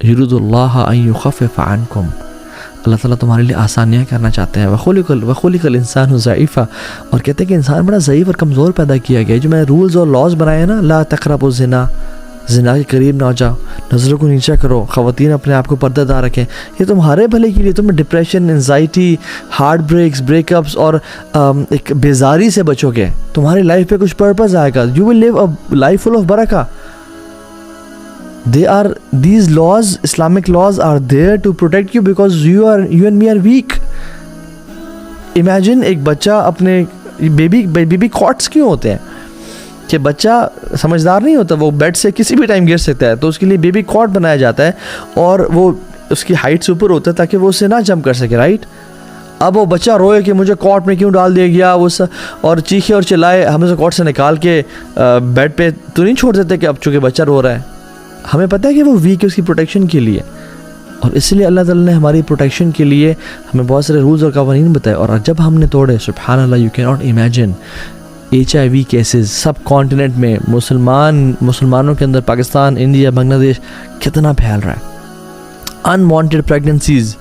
یرید اللہ ان یخفف عنکم، اللہ تعالیٰ تمہارے لیے آسانیاں کرنا چاہتے ہیں. وخلق الانسان ضعیفا، اور کہتے ہیں کہ انسان بڑا ضعیف اور کمزور پیدا کیا گیا ہے. جو میں رولز اور لاز بنائے ہیں نا، لا تقربوا الزنا، زنا کے قریب نہ ہو جاؤ، نظروں کو نیچا کرو، خواتین اپنے آپ کو پردہ دار رکھیں، یہ تمہارے بھلے کے لیے. تم depression, anxiety, heart breaks, breakups اور ایک بیزاری سے بچو گے. تمہاری لائف پہ کچھ پرپز آئے گا. You will live a life full of برکہ. These laws, Islamic laws are there to protect you because you and me are weak. Imagine ایک بچہ اپنے بیبی کاٹس کیوں ہوتے ہیں کہ بچہ سمجھدار نہیں ہوتا، وہ بیڈ سے کسی بھی ٹائم گر سکتا ہے، تو اس کے لیے بیبی کاٹ بنایا جاتا ہے اور وہ اس کی ہائٹ سے اوپر ہوتا ہے تاکہ وہ اسے نہ جمپ کر سکے، رائٹ. اب وہ بچہ روئے کہ مجھے کاٹ میں کیوں ڈال دیا گیا، اور چیخے اور چلائے، ہم اسے کاٹ سے نکال کے بیڈ پہ تو نہیں چھوڑ دیتے کہ اب چونکہ بچہ رو رہا ہے. ہمیں پتہ ہے کہ وہ ویک ہے اس کی پروٹیکشن کے لیے، اور اس لیے اللہ تعالیٰ نے ہماری پروٹیکشن کے لیے ہمیں بہت سارے رولز اور قوانین بتائے. اور جب ہم نے توڑے، سبحان اللہ، you can not imagine HIV cases subcontinent میں، مسلمانوں کے اندر، پاکستان، انڈیا، بنگلہ دیش، کتنا پھیل رہا ہے. Unwanted pregnancies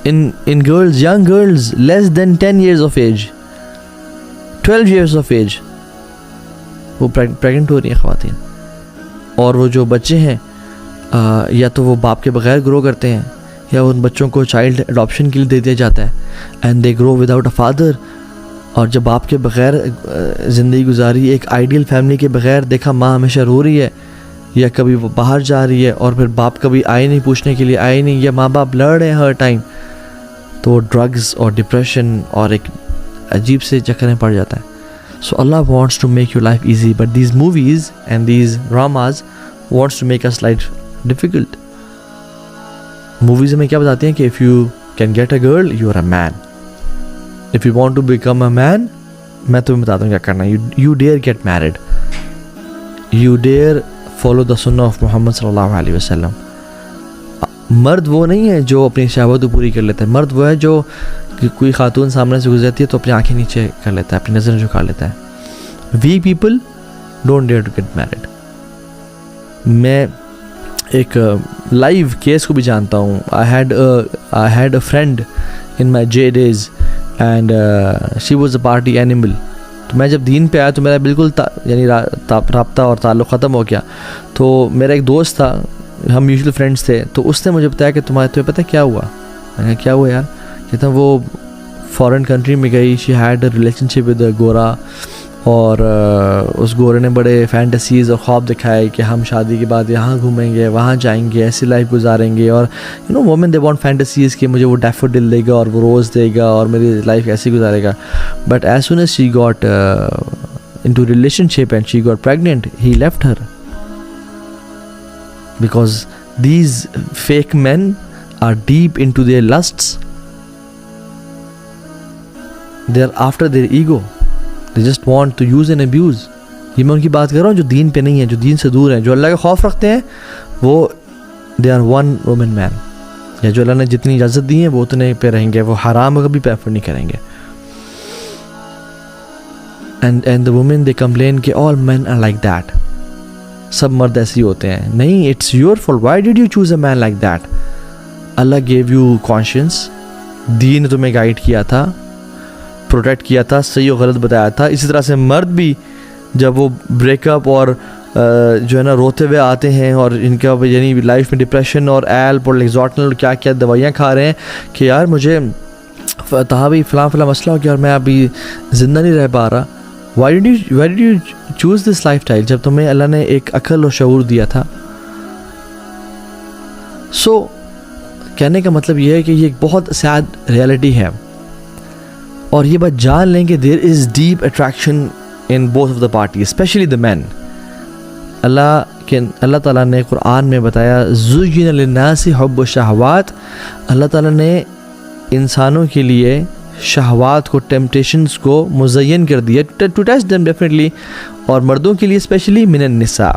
in girls, young girls less than 10 years of age, 12 years of age، وہ پریگننٹ ہو رہی ہیں خواتین. اور وہ جو بچے ہیں یا تو وہ باپ کے بغیر گرو کرتے ہیں یا ان بچوں کو چائلڈ اڈاپشن کے لیے دے دیا جاتا ہے، and they grow without a father. اور جب باپ کے بغیر زندگی گزاری، ایک آئیڈیل فیملی کے بغیر دیکھا، ماں ہمیشہ رو رہی ہے یا کبھی وہ باہر جا رہی ہے اور پھر باپ کبھی آئے نہیں پوچھنے کے لیے، آئے نہیں، یا ماں باپ لڑ رہے ہیں ہر ٹائم، تو ڈرگز اور ڈپریشن اور ایک عجیب سے چکر میں پڑ جاتا ہے. So Allah wants to make your life easy, but these movies and these dramas wants to make us life difficult. Movies میں کیا بتاتے ہیں کہ if you can get a girl, you are a man. If you want to become a man، میں تمہیں بتاتا ہوں کیا کرنا ہے. You dare get married. You dare follow the sunnah of Muhammad صلی اللہ علیہ وسلم. مرد وہ نہیں ہے جو اپنی شہوت پوری کر لیتا ہے، مرد وہ ہے جو کوئی خاتون سامنے سے گزرتی ہے تو اپنی آنکھیں نیچے کر لیتا ہے، اپنی نظر جھکا لیتا ہے. We people don't dare to get married. میں ایک لائیو کیس کو بھی جانتا ہوں. I had a friend in my J days and she was a party animal. تو میں جب دین پہ آیا تو میرا بالکل یعنی رابطہ اور تعلق ختم ہو گیا. تو میرا ایک دوست تھا، ہم میوچل فرینڈس تھے، تو اس نے مجھے بتایا کہ تمہیں پتہ کیا ہوا؟ میں نے کہا کیا ہوا یار؟ کہتا وہ فارن کنٹری میں گئی، she had a relation ship with a گورا، اور اس گورے نے بڑے فینٹیسیز اور خواب دکھائے کہ ہم شادی کے بعد یہاں گھومیں گے، وہاں جائیں گے، ایسی لائف گزاریں گے. اور وومن دے وانٹ فینٹیسیز کہ مجھے وہ ڈیفوڈل دے گا اور وہ روز دے گا اور میری لائف ایسی گزارے گا. But as soon as she got into relationship and she got pregnant, he left her. Because these fake men are deep into their lusts. They are after their ego. They just want to use and abuse. یہ میں ان کی بات کر رہا ہوں جو دین پہ نہیں ہے، جو دین سے دور ہیں، جو اللہ کا خوف رکھتے ہیں، وہ they are one woman man. یا جو اللہ نے جتنی اجازت دی ہے وہ اتنے پہ رہیں گے، وہ حرام کو کبھی پریفر نہیں کریں گے. And the women they complain کہ all men are like that. سب مرد ایسے ہی ہوتے ہیں. نہیں، it's your fault. Why did you choose a man like that? Allah gave you conscience, دین نے تمہیں گائیڈ کیا تھا، پروٹیکٹ کیا تھا، صحیح و غلط بتایا تھا. اسی طرح سے مرد بھی جب وہ بریک اپ اور جو ہے نا روتے ہوئے آتے ہیں اور ان کا یعنی لائف میں ڈپریشن اور ایلپ اور لیگزاٹنل کیا کیا دوائیاں کھا رہے ہیں کہ یار مجھے بھی فلاں مسئلہ ہو گیا اور میں ابھی زندہ نہیں رہ پا رہا. Why did you choose this lifestyle جب تمہیں اللہ نے ایک عقل اور شعور دیا تھا؟ سو کہنے کا مطلب یہ ہے کہ یہ ایک بہت سیڈ ریالٹی ہے، اور یہ بات جان لیں کہ there is deep attraction in both of the party, especially the man. Allah تعالیٰ نے قرآن میں بتایا زُيِّنَ لِلنَّاسِ حُبُّ الشَّهَوَاتِ. اللہ تعالیٰ نے انسانوں کے لیے شہوات کو، ٹیمپٹیشنز کو مزین کر دیا، ٹو ٹیسٹ دیم ڈیفینیٹلی. اور مردوں کے لیے اسپیشلی من النساء،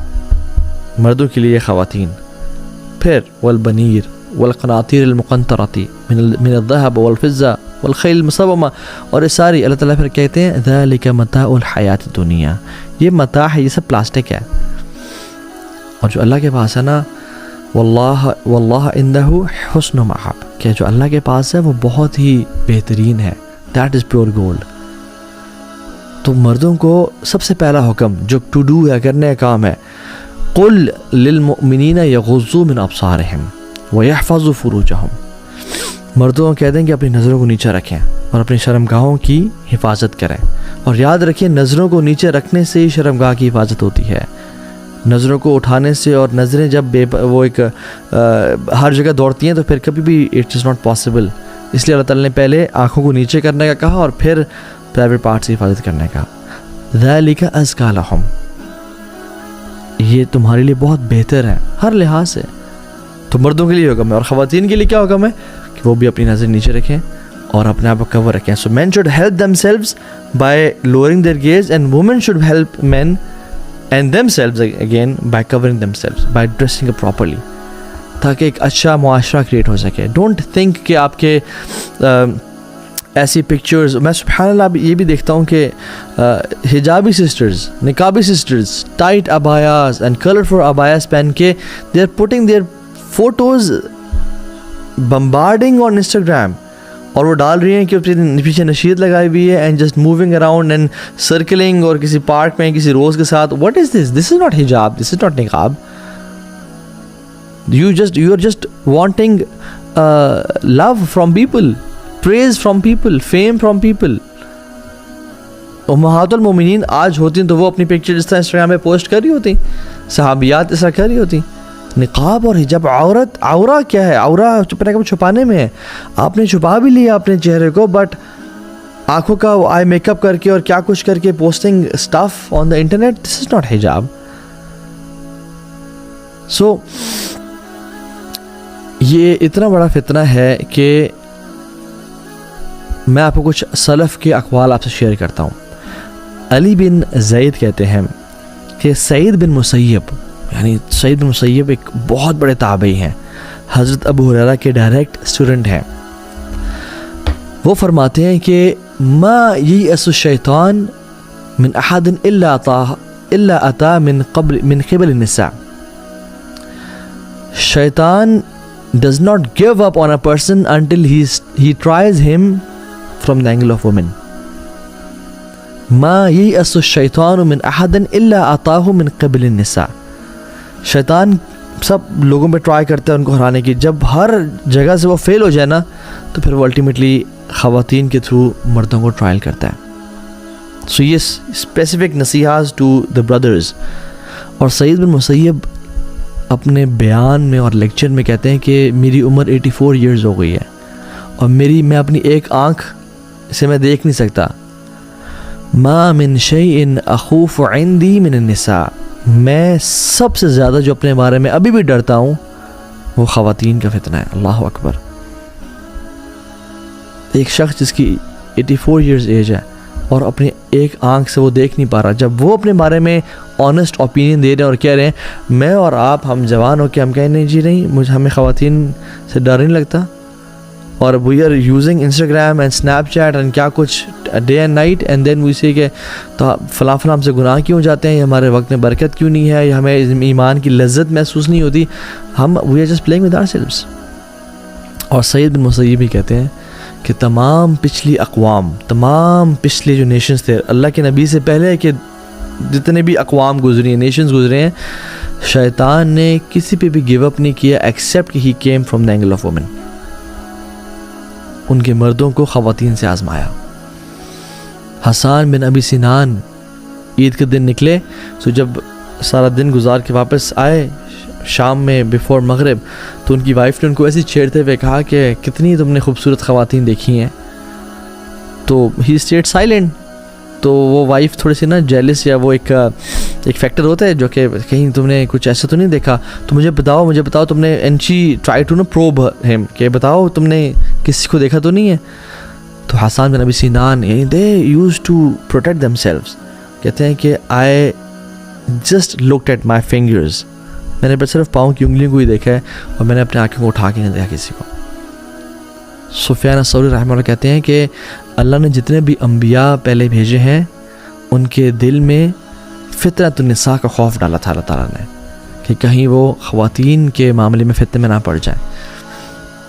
مردوں کے لیے خواتین. پھر والبنیر والقناطیر المقنطرۃ من الذهب والفضة والخیل المسومہ، اور یہ ساری اللہ تعالیٰ پھر کہتے ہیں ذلک متاع الحیات الدنیا، یہ متاع ہے، یہ سب پلاسٹک ہے. اور جو اللہ کے پاس ہے نا واللہ عنده حسن مآب، کہ جو اللہ کے پاس ہے وہ بہت ہی بہترین ہے، دیٹ از پیور گولڈ۔ تو مردوں کو سب سے پہلا حکم جو ٹو ڈو ہے، کرنے کا کام ہے، قل للمؤمنین یغضوا من ابصارہم ویحفظوا فروجہم، مردوں کو کہہ دیں کہ اپنی نظروں کو نیچے رکھیں اور اپنی شرمگاہوں کی حفاظت کریں، اور یاد رکھیں نظروں کو نیچے رکھنے سے ہی شرمگاہ کی حفاظت ہوتی ہے، نظروں کو اٹھانے سے، اور نظریں جب وہ ایک ہر جگہ دوڑتی ہیں تو پھر کبھی بھی اٹ از ناٹ پاسبل، اس لیے اللہ تعالیٰ نے پہلے آنکھوں کو نیچے کرنے کا کہا اور پھر پرائیویٹ پارٹ سے حفاظت کرنے کا۔ ذَلِكَ أَزْكَىٰ لَهُمْ، یہ تمہارے لیے بہت بہتر ہے ہر لحاظ سے۔ تو مردوں کے لیے حکم ہے، اور خواتین کے لیے کیا حکم ہے کہ وہ بھی اپنی نظر نیچے رکھیں اور اپنے آپ کو کور رکھیں۔ So man should help themselves by lowering their gaze, and women should help men and themselves again by covering themselves, by dressing up properly، تاکہ ایک اچھا معاشرہ کریٹ ہو سکے۔ ڈونٹ تھنک کہ آپ کے ایسی پکچرز، میں سبحان اللہ یہ بھی دیکھتا ہوں کہ حجابی سسٹرز، نقابی سسٹرز ٹائٹ ابایاز اینڈ کلرفل ابایاز پہن کے they are putting their photos bombarding on Instagram, اور وہ ڈال رہی ہیں کہ پیچھے نشید لگائی ہوئی ہے and just moving around and سرکلنگ، اور کسی پارک میں کسی روز کے ساتھ۔ What is this? This is not حجاب، دس از ناٹ نقاب۔ You are just wanting love from people, praise from people, fame from people۔ امہات المومنین آج ہوتی ہیں تو وہ اپنی پکچر جس طرح انسٹاگرام پہ پوسٹ کر رہی ہوتی، صحابیات اس طرح کر رہی ہوتی۔ نقاب اور حجاب، عورہ کیا ہے؟ عورہ چھپانے میں ہے، آپ نے چھپا بھی لیا اپنے چہرے کو، بٹ آنکھوں کا آئی میک اپ کر کے اور کیا کچھ کر کے posting stuff on the internet, this is not حجاب۔ سو یہ اتنا بڑا فتنہ ہے کہ میں آپ کو کچھ سلف کے اقوال آپ سے شیئر کرتا ہوں۔ علی بن زید کہتے ہیں کہ سعید بن مسیب، یعنی سعید بن مسیب ایک بہت بڑے تابعی ہیں، حضرت ابو ہریرہ کے ڈائریکٹ اسٹوڈنٹ ہیں۔ وہ فرماتے ہیں کہ ما یئس الشیطان من احد الا اتا من قبل النساء، شیطان does not give up on a person until he tries him from the angle of women۔ ما یئس الشیطان من احد الا اتاہ من قبل النساء، شیطان سب لوگوں پہ ٹرائی کرتا ہے ان کو ہرانے کی، جب ہر جگہ سے وہ فیل ہو جائے نا تو پھر وہ الٹیمیٹلی خواتین کے تھرو مردوں کو ٹرائل کرتا ہے۔ سو یہ اسپیسیفک نصیحات ٹو دا بردرز۔ اور سعید بن مسیب اپنے بیان میں اور لیکچر میں کہتے ہیں کہ میری عمر 84 ایئرز ہو گئی ہے، اور میں اپنی ایک آنکھ سے میں دیکھ نہیں سکتا۔ ما من شیء اخوف عندی من النساء، میں سب سے زیادہ جو اپنے بارے میں ابھی بھی ڈرتا ہوں وہ خواتین کا فتنہ ہے۔ اللہ اکبر۔ ایک شخص جس کی 84 ایئرز ایج ہے اور اپنی ایک آنکھ سے وہ دیکھ نہیں پا رہا، جب وہ اپنے بارے میں آنیسٹ اوپینین دے رہے ہیں اور کہہ رہے ہیں میں اور آپ ہم جوان ہو کے ہم کہیں نہیں جی نہیں، ہمیں خواتین سے ڈر نہیں لگتا، اور we are using Instagram and Snapchat and کیا کچھ day and night, and then we see کہ تو فلاں ہم سے گناہ کیوں جاتے ہیں، ہمارے وقت میں برکت کیوں نہیں ہے، ہمیں ایمان کی لذت محسوس نہیں ہوتی، ہم we are just playing with ourselves. اور سعید بن مسیب بھی کہتے ہیں کہ تمام پچھلی اقوام، تمام پچھلے جو نیشنز تھے اللہ کے نبی سے پہلے کہ جتنے بھی اقوام گزری ہیں، نیشنز گزرے ہیں، شیطان نے کسی پہ بھی گیو اپ نہیں کیا ایکسیپٹ کہ he came from the angle of woman. ان کے مردوں کو خواتین سے آزمایا۔ حسان بن ابی سنان عید کے دن نکلے، تو جب سارا دن گزار کے واپس آئے شام میں بیفور مغرب، تو ان کی وائف نے ان کو ایسی چھیڑتے ہوئے کہا کہ کتنی تم نے خوبصورت خواتین دیکھی ہیں، تو ہی اسٹیڈ سائلنٹ۔ تو وہ وائف تھوڑی سی نا جیلس، یا وہ ایک فیکٹر ہوتا ہے جو کہ کہیں تم نے کچھ ایسا تو نہیں دیکھا، تو مجھے بتاؤ تم نے، and she try to probe him کہ بتاؤ تم نے کسی کو دیکھا تو نہیں ہے۔ تو Hassan bin Abi Sinan they used to protect them selves, کہتے ہیں کہ I just looked at my fingers, میں نے بس صرف پاؤں کی انگلیوں کو ہی دیکھا ہے، اور میں نے اپنے آنکھوں کو اٹھا کے نہیں دیکھا کسی کو۔ سفیان الثوری رحمہ اللہ کہتے ہیں کہ اللہ نے جتنے بھی انبیاء پہلے بھیجے ہیں ان کے دل میں فطرت النساء کا خوف ڈالا تھا اللہ تعالیٰ نے، کہ کہیں وہ خواتین کے معاملے میں فتنے میں نہ پڑ جائیں،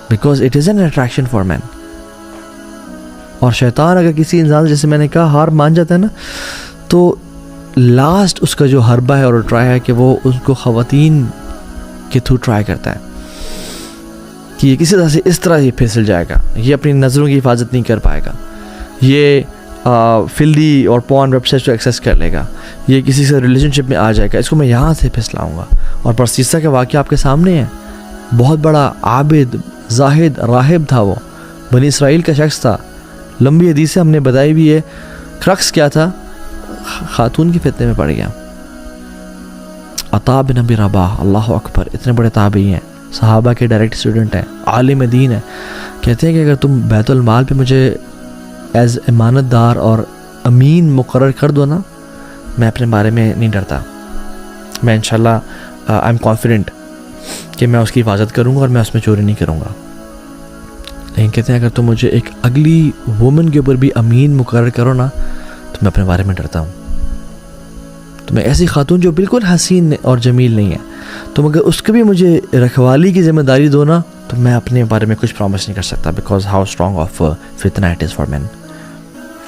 because it is an attraction for men. اور شیطان اگر کسی انسان، جیسے میں نے کہا، ہار مان جاتا ہے نا، تو لاسٹ اس کا جو حربہ ہے اور ٹرائی ہے کہ وہ اس کو خواتین کے تھرو ٹرائی کرتا ہے کہ یہ کسی طرح سے اس طرح یہ پھسل جائے گا، یہ اپنی نظروں کی حفاظت نہیں کر پائے گا، یہ فلدی اور پورن ویب سائٹ کو ایکسیس کر لے گا، یہ کسی سے ریلیشن شپ میں آ جائے گا، اس کو میں یہاں سے پھسلاؤں گا. اور پرسیسا کا واقعہ آپ کے سامنے ہے. بہت بڑا عابد، زاہد، راہب تھا، وہ بنی اسرائیل کا شخص تھا. لمبی حدیثیں ہم نے بتائی بھی ہے. کرکس کیا تھا؟ خاتون کی فتنے میں پڑ گیا. عطا بن ابی رباح، اللہ اکبر، اتنے بڑے تابعی ہیں، صحابہ کے ڈائریکٹ اسٹوڈنٹ ہیں، عالم دین ہیں. کہتے ہیں کہ اگر تم بیت المال پہ مجھے ایز امانت دار اور امین مقرر کر دو نا، میں اپنے بارے میں نہیں ڈرتا. میں انشاءاللہ آئی ایم کانفیڈنٹ کہ میں اس کی حفاظت کروں گا اور میں اس میں چوری نہیں کروں گا. لیکن کہتے ہیں اگر تم مجھے ایک اگلی وومن کے اوپر بھی امین مقرر کرو نا، تو میں اپنے بارے میں ڈرتا ہوں. تو میں ایسی خاتون جو بالکل حسین اور جمیل نہیں ہے، تم اگر اس کو بھی مجھے رکھوالی کی ذمہ داری دو نا، تو میں اپنے بارے میں کچھ پرومس نہیں کر سکتا، بیکاز ہاؤ اسٹرانگ آف فتنہ اٹ از فار مین.